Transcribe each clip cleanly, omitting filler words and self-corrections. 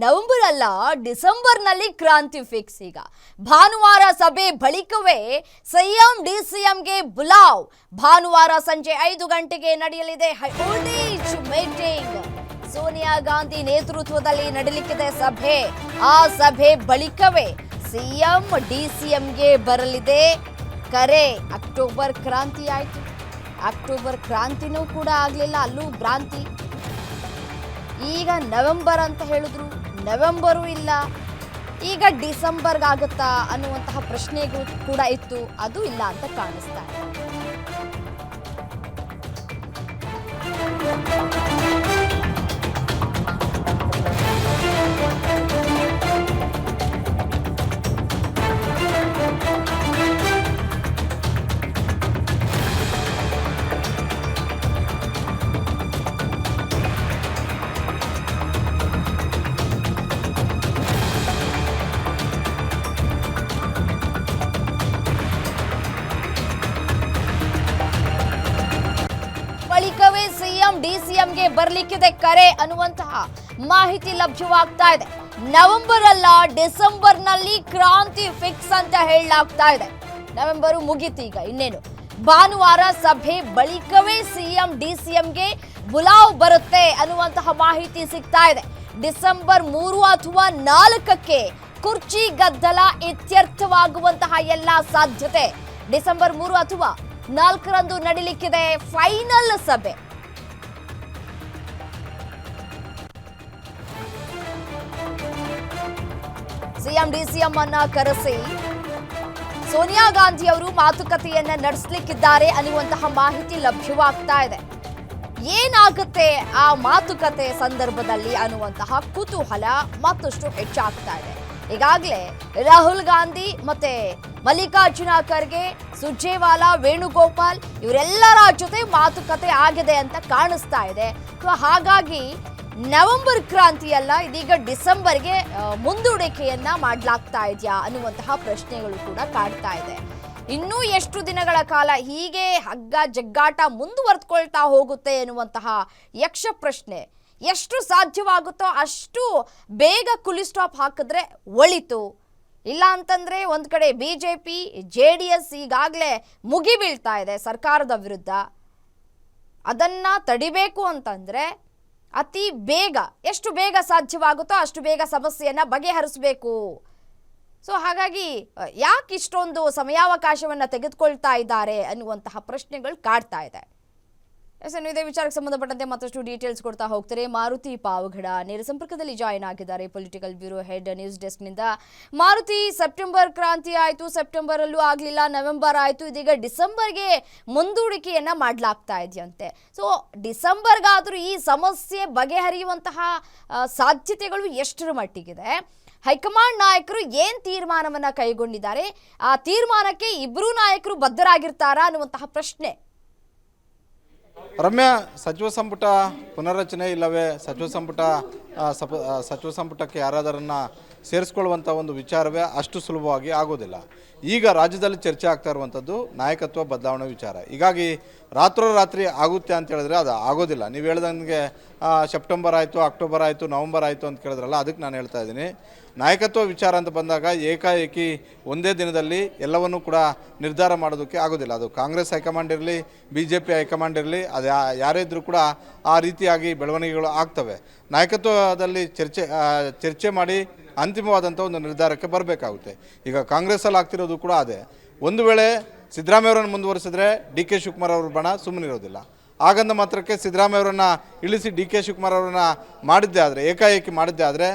November ಅಲ್ಲ ಡಿಸೆಂಬರ್ನಲ್ಲಿ ಕ್ರಾಂತಿ ಫಿಕ್ಸ್. ಈಗ ಭಾನುವಾರ ಸಭೆ ಬಳಿಕವೇ ಸಿಎಂ ಡಿಸಿಎಂಗೆ ಬುಲಾವ್. ಭಾನುವಾರ ಸಂಜೆ 5 ಗಂಟೆಗೆ ನಡೆಯಲಿದೆ high voltage meeting. Sonia Gandhi ನೇತೃತ್ವದಲ್ಲಿ ನಡೆಯಲಿಕ್ಕಿದೆ ಸಭೆ. ಆ ಸಭೆ ಬಳಿಕವೇ ಸಿಎಂ ಡಿಸಿಎಂಗೆ ಬರಲಿದೆ ಕರೆ. ಅಕ್ಟೋಬರ್ ಕ್ರಾಂತಿ ಆಯ್ತು, ಅಕ್ಟೋಬರ್ ಕ್ರಾಂತಿನೂ ಕೂಡ ಆಗಲಿಲ್ಲ, ಅಲ್ಲೂ ಭ್ರಾಂತಿ. ಈಗ ನವೆಂಬರ್ ಅಂತ ಹೇಳಿದ್ರು, ನವೆಂಬರು ಇಲ್ಲ. ಈಗ ಡಿಸೆಂಬರ್ಗಾಗುತ್ತಾ ಅನ್ನುವಂತಹ ಪ್ರಶ್ನೆಗೂ ಕೂಡ ಇತ್ತು, ಅದು ಇಲ್ಲ ಅಂತ ಕಾಣಿಸ್ತಾ ಇದೆ. ಬಳಿಕವೇ ಸಿಎಂ ಡಿಸಿಎಂಗೆ ಬರ್ಲಿಕ್ಕಿದೆ ಕರೆ ಅನ್ನುವಂತಹ ಮಾಹಿತಿ ಲಭ್ಯವಾಗ್ತಾ ಇದೆ. ನವೆಂಬರ್ ಅಲ್ಲ ಡಿಸೆಂಬರ್ನಲ್ಲಿ ಕ್ರಾಂತಿ ಫಿಕ್ಸ್ ಅಂತ ಹೇಳಲಾಗ್ತಾ ಇದೆ. ನವೆಂಬರು ಮುಗೀತು, ಈಗ ಇನ್ನೇನು ಭಾನುವಾರ ಸಭೆ ಬಳಿಕವೇ ಸಿಎಂ ಡಿಸಿಎಂಗೆ ಬುಲಾವ್ ಬರುತ್ತೆ ಅನ್ನುವಂತಹ ಮಾಹಿತಿ ಸಿಗ್ತಾ ಇದೆ. ಡಿಸೆಂಬರ್ 3 ಅಥವಾ 4ಕ್ಕೆ ಕುರ್ಚಿ ಗದ್ದಲ ಇತ್ಯರ್ಥವಾಗುವಂತಹ ಎಲ್ಲಾ ಸಾಧ್ಯತೆ. ಡಿಸೆಂಬರ್ 3 ಅಥವಾ 4ರಂದು ನಡೀಲಿಕ್ಕಿದೆ ಫೈನಲ್ ಸಭೆ. ಸಿಎಂ ಡಿಸಿಎಂ ಅನ್ನ ಕರೆಸಿ ಸೋನಿಯಾ ಗಾಂಧಿ ಅವರು ಮಾತುಕತೆಯನ್ನ ನಡೆಸಲಿಕ್ಕಿದ್ದಾರೆ ಅನ್ನುವಂತಹ ಮಾಹಿತಿ ಲಭ್ಯವಾಗ್ತಾ ಇದೆ. ಏನಾಗುತ್ತೆ ಆ ಮಾತುಕತೆ ಸಂದರ್ಭದಲ್ಲಿ ಅನ್ನುವಂತಹ ಕುತೂಹಲ ಮತ್ತಷ್ಟು ಹೆಚ್ಚಾಗ್ತಾ ಇದೆ. ಈಗಾಗಲೇ ರಾಹುಲ್ ಗಾಂಧಿ ಮತ್ತೆ ಮಲ್ಲಿಕಾರ್ಜುನ ಖರ್ಗೆ, ಸುರ್ಜೇವಾಲಾ, ವೇಣುಗೋಪಾಲ್ ಇವರೆಲ್ಲರ ಜೊತೆ ಮಾತುಕತೆ ಆಗಿದೆ ಅಂತ ಕಾಣಿಸ್ತಾ ಇದೆ. ಹಾಗಾಗಿ ನವೆಂಬರ್ ಕ್ರಾಂತಿ ಅಲ್ಲ, ಇದೀಗ ಡಿಸೆಂಬರ್ಗೆ ಮುಂದೂಡಿಕೆಯನ್ನ ಮಾಡಲಾಗ್ತಾ ಇದೆಯಾ ಅನ್ನುವಂತಹ ಪ್ರಶ್ನೆಗಳು ಕೂಡ ಕಾಡ್ತಾ ಇದೆ. ಇನ್ನೂ ಎಷ್ಟು ದಿನಗಳ ಕಾಲ ಹೀಗೆ ಹಗ್ಗ ಜಗ್ಗಾಟ ಮುಂದುವರೆದುಕೊಳ್ತಾ ಹೋಗುತ್ತೆ ಎನ್ನುವಂತಹ ಯಕ್ಷ ಪ್ರಶ್ನೆ. ಎಷ್ಟು ಸಾಧ್ಯವಾಗುತ್ತೋ ಅಷ್ಟು ಬೇಗ ಕುಲಿ ಸ್ಟಾಪ್ ಹಾಕಿದ್ರೆ ಒಳಿತು. ಇಲ್ಲ ಅಂತಂದ್ರೆ ಒಂದ್ ಕಡೆ ಬಿಜೆಪಿ JDS ಈಗಾಗಲೇ ಮುಗಿ ಬೀಳ್ತಾ ಇದೆ ಸರ್ಕಾರದ ವಿರುದ್ಧ. ಅದನ್ನ ತಡಿಬೇಕು ಅಂತಂದ್ರೆ ಅತಿ ಬೇಗ, ಎಷ್ಟು ಬೇಗ ಸಾಧ್ಯವಾಗುತ್ತೋ ಅಷ್ಟು ಬೇಗ ಸಮಸ್ಯೆಯನ್ನ ಬಗೆಹರಿಸಬೇಕು. ಸೊ ಹಾಗಾಗಿ ಯಾಕೆ ಇಷ್ಟೊಂದು ಸಮಯಾವಕಾಶವನ್ನ ತೆಗೆದುಕೊಳ್ತಾ ಇದ್ದಾರೆ ಅನ್ನುವಂತಹ ಪ್ರಶ್ನೆಗಳು ಕಾಡ್ತಾ ಇದೆ. ಇದೇ ವಿಚಾರಕ್ಕೆ ಸಂಬಂಧಪಟ್ಟಂತೆ ಮತ್ತಷ್ಟು ಡೀಟೇಲ್ಸ್ ಕೊಡ್ತಾ ಹೋಗ್ತಾರೆ ಮಾರುತಿ ಪಾವಗಡ ನೇರ ಸಂಪರ್ಕದಲ್ಲಿ ಜಾಯಿನ್ ಆಗಿದ್ದಾರೆ, ಪೊಲಿಟಿಕಲ್ ಬ್ಯೂರೋ ಹೆಡ್, ನ್ಯೂಸ್ ಡೆಸ್ಕ್ನಿಂದ. ಮಾರುತಿ, ಸೆಪ್ಟೆಂಬರ್ ಕ್ರಾಂತಿ ಆಯಿತು, ಸೆಪ್ಟೆಂಬರ್ ಅಲ್ಲೂ ಆಗಲಿಲ್ಲ, ನವೆಂಬರ್ ಆಯಿತು, ಇದೀಗ ಡಿಸೆಂಬರ್ಗೆ ಮುಂದೂಡಿಕೆಯನ್ನ ಮಾಡಲಾಗ್ತಾ ಇದೆಯಂತೆ. ಸೊ ಡಿಸೆಂಬರ್ಗಾದರೂ ಈ ಸಮಸ್ಯೆ ಬಗೆಹರಿಯುವಂತಹ ಸಾಧ್ಯತೆಗಳು ಎಷ್ಟರ ಮಟ್ಟಿಗಿದೆ? ಹೈಕಮಾಂಡ್ ನಾಯಕರು ಏನ್ ತೀರ್ಮಾನವನ್ನ ಕೈಗೊಂಡಿದ್ದಾರೆ? ಆ ತೀರ್ಮಾನಕ್ಕೆ ಇಬ್ಬರೂ ನಾಯಕರು ಬದ್ಧರಾಗಿರ್ತಾರಾ ಅನ್ನುವಂತಹ ಪ್ರಶ್ನೆ. ರಮ್ಯಾ, ಸಚಿವ ಸಂಪುಟ ಪುನರ್ರಚನೆ ಇಲ್ಲವೇ ಸಚಿವ ಸಂಪುಟಕ್ಕೆ ಯಾರಾದರನ್ನ ಸೇರಿಸ್ಕೊಳ್ಳುವಂಥ ಒಂದು ವಿಚಾರವೇ ಅಷ್ಟು ಸುಲಭವಾಗಿ ಆಗೋದಿಲ್ಲ. ಈಗ ರಾಜ್ಯದಲ್ಲಿ ಚರ್ಚೆ ಆಗ್ತಾ ಇರುವಂಥದ್ದು ನಾಯಕತ್ವ ಬದಲಾವಣೆ ವಿಚಾರ. ಹೀಗಾಗಿ ರಾತ್ರೋರಾತ್ರಿ ಆಗುತ್ತೆ ಅಂತ ಹೇಳಿದ್ರೆ ಅದು ಆಗೋದಿಲ್ಲ. ನೀವು ಹೇಳ್ದಂಗೆ ಸೆಪ್ಟೆಂಬರ್ ಆಯಿತು, ಅಕ್ಟೋಬರ್ ಆಯಿತು, ನವಂಬರ್ ಆಯಿತು ಅಂತ ಕೇಳಿದ್ರಲ್ಲ, ಅದಕ್ಕೆ ನಾನು ಹೇಳ್ತಾ ಇದ್ದೀನಿ, ನಾಯಕತ್ವ ವಿಚಾರ ಅಂತ ಬಂದಾಗ ಏಕಾಏಕಿ ಒಂದೇ ದಿನದಲ್ಲಿ ಎಲ್ಲವನ್ನೂ ಕೂಡ ನಿರ್ಧಾರ ಮಾಡೋದಕ್ಕೆ ಆಗೋದಿಲ್ಲ. ಅದು ಕಾಂಗ್ರೆಸ್ ಹೈಕಮಾಂಡ್ ಇರಲಿ, BJP ಹೈಕಮಾಂಡ್ ಇರಲಿ, ಅದು ಯಾರೇ ಇದ್ದರೂ ಕೂಡ ಆ ರೀತಿಯಾಗಿ ಬೆಳವಣಿಗೆಗಳು ಆಗ್ತವೆ. ನಾಯಕತ್ವದಲ್ಲಿ ಚರ್ಚೆ ಮಾಡಿ ಅಂತಿಮವಾದಂಥ ಒಂದು ನಿರ್ಧಾರಕ್ಕೆ ಬರಬೇಕಾಗುತ್ತೆ. ಈಗ ಕಾಂಗ್ರೆಸ್ಸಲ್ಲಿ ಆಗ್ತಿರೋದು ಕೂಡ ಅದೇ. ಒಂದು ವೇಳೆ ಸಿದ್ದರಾಮಯ್ಯವರನ್ನು ಮುಂದುವರಿಸಿದ್ರೆ DK ಶಿವಕುಮಾರ್ ಅವ್ರ ಬಣ ಸುಮ್ಮನಿರೋದಿಲ್ಲ. ಹಾಗಂದ ಮಾತ್ರಕ್ಕೆ ಸಿದ್ದರಾಮಯ್ಯವರನ್ನು ಇಳಿಸಿ DK ಶಿವಕುಮಾರ್ ಅವರನ್ನು ಮಾಡಿದ್ದೇ ಆದರೆ, ಏಕಾಏಕಿ ಮಾಡಿದ್ದೇ ಆದರೆ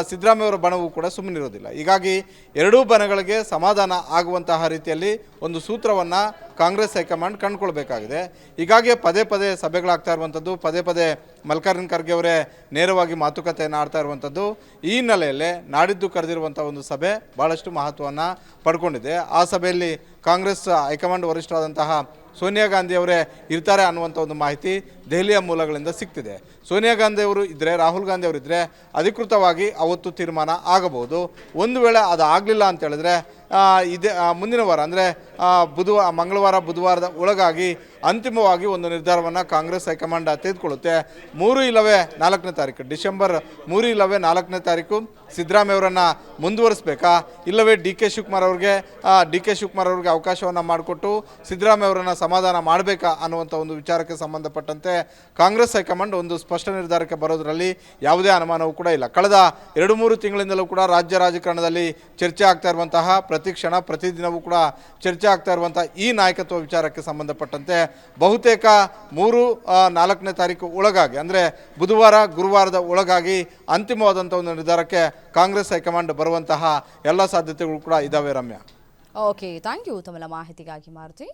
ಸಿದ್ದರಾಮಯ್ಯವರ ಬಣವು ಕೂಡ ಸುಮ್ಮನಿರೋದಿಲ್ಲ. ಹೀಗಾಗಿ ಎರಡೂ ಬಣಗಳಿಗೆ ಸಮಾಧಾನ ಆಗುವಂತಹ ರೀತಿಯಲ್ಲಿ ಒಂದು ಸೂತ್ರವನ್ನು ಕಾಂಗ್ರೆಸ್ ಹೈಕಮಾಂಡ್ ಕಂಡುಕೊಳ್ಬೇಕಾಗಿದೆ. ಹೀಗಾಗಿ ಪದೇ ಪದೇ ಸಭೆಗಳಾಗ್ತಾ ಇರುವಂಥದ್ದು, ಪದೇ ಪದೇ ಮಲ್ಲಿಕಾರ್ಜುನ ಖರ್ಗೆ ಅವರೇ ನೇರವಾಗಿ ಮಾತುಕತೆಯನ್ನು ಆಡ್ತಾ ಇರುವಂಥದ್ದು. ಈ ಹಿನ್ನೆಲೆಯಲ್ಲೇ ನಾಡಿದ್ದು ಕರೆದಿರುವಂಥ ಒಂದು ಸಭೆ ಭಾಳಷ್ಟು ಮಹತ್ವವನ್ನು ಪಡ್ಕೊಂಡಿದೆ. ಆ ಸಭೆಯಲ್ಲಿ ಕಾಂಗ್ರೆಸ್ ಹೈಕಮಾಂಡ್ ವರಿಷ್ಠರಾದಂತಹ ಸೋನಿಯಾ ಗಾಂಧಿ ಅವರೇ ಇರ್ತಾರೆ ಅನ್ನುವಂಥ ಒಂದು ಮಾಹಿತಿ ದೆಹಲಿಯ ಮೂಲಗಳಿಂದ ಸಿಗ್ತಿದೆ. ಸೋನಿಯಾ ಗಾಂಧಿ ಅವರು ಇದ್ದರೆ, ರಾಹುಲ್ ಗಾಂಧಿ ಅವರಿದ್ದರೆ ಅಧಿಕೃತವಾಗಿ ಅವತ್ತು ತೀರ್ಮಾನ ಆಗಬಹುದು. ಒಂದು ವೇಳೆ ಅದು ಆಗಲಿಲ್ಲ ಅಂತ ಹೇಳಿದ್ರೆ ಮುಂದಿನ ವಾರ ಅಂದರೆ ಮಂಗಳವಾರ ಬುಧವಾರದ ಒಳಗಾಗಿ ಅಂತಿಮವಾಗಿ ಒಂದು ನಿರ್ಧಾರವನ್ನು ಕಾಂಗ್ರೆಸ್ ಹೈಕಮಾಂಡ್ ತೆಗೆದುಕೊಳ್ಳುತ್ತೆ. 3 ಇಲ್ಲವೇ 4ನೇ ತಾರೀಕು, ಡಿಸೆಂಬರ್ 3 ಇಲ್ಲವೇ 4ನೇ ತಾರೀಕು ಸಿದ್ದರಾಮಯ್ಯ ಅವರನ್ನು ಮುಂದುವರಿಸಬೇಕಾ, ಇಲ್ಲವೇ ಡಿ ಕೆ ಶಿವಕುಮಾರ್ ಅವ್ರಿಗೆ ಅವಕಾಶವನ್ನು ಮಾಡಿಕೊಟ್ಟು ಸಿದ್ದರಾಮಯ್ಯ ಅವರನ್ನು ಸಮಾಧಾನ ಮಾಡಬೇಕಾ ಅನ್ನುವಂಥ ಒಂದು ವಿಚಾರಕ್ಕೆ ಸಂಬಂಧಪಟ್ಟಂತೆ ಕಾಂಗ್ರೆಸ್ ಹೈಕಮಾಂಡ್ ಒಂದು ಸ್ಪಷ್ಟ ನಿರ್ಧಾರಕ್ಕೆ ಬರೋದರಲ್ಲಿ ಯಾವುದೇ ಅನುಮಾನವೂ ಕೂಡ ಇಲ್ಲ. ಕಳೆದ 2-3 ತಿಂಗಳಿಂದಲೂ ಕೂಡ ರಾಜ್ಯ ರಾಜಕಾರಣದಲ್ಲಿ ಚರ್ಚೆ ಆಗ್ತಾ ಇರುವಂತಹ, ಪ್ರತಿ ಕ್ಷಣ ಪ್ರತಿದಿನವೂ ಕೂಡ ಚರ್ಚೆ ಆಗ್ತಾ ಇರುವಂತಹ ಈ ನಾಯಕತ್ವ ವಿಚಾರಕ್ಕೆ ಸಂಬಂಧಪಟ್ಟಂತೆ ಬಹುತೇಕ 3-4ನೇ ತಾರೀಕು ಒಳಗಾಗಿ, ಅಂದರೆ ಬುಧವಾರ ಗುರುವಾರದ ಒಳಗಾಗಿ ಅಂತಿಮವಾದಂಥ ಒಂದು ನಿರ್ಧಾರಕ್ಕೆ ಕಾಂಗ್ರೆಸ್ ಹೈಕಮಾಂಡ್ ಬರುವಂತಹ ಎಲ್ಲ ಸಾಧ್ಯತೆಗಳು ಕೂಡ ಇದ್ದಾವೆ. ರಮ್ಯಾ, ಓಕೆ, ಥ್ಯಾಂಕ್ ಯು ತಮ್ಮೆಲ್ಲ ಮಾಹಿತಿಗಾಗಿ ಮಾರುತಿ.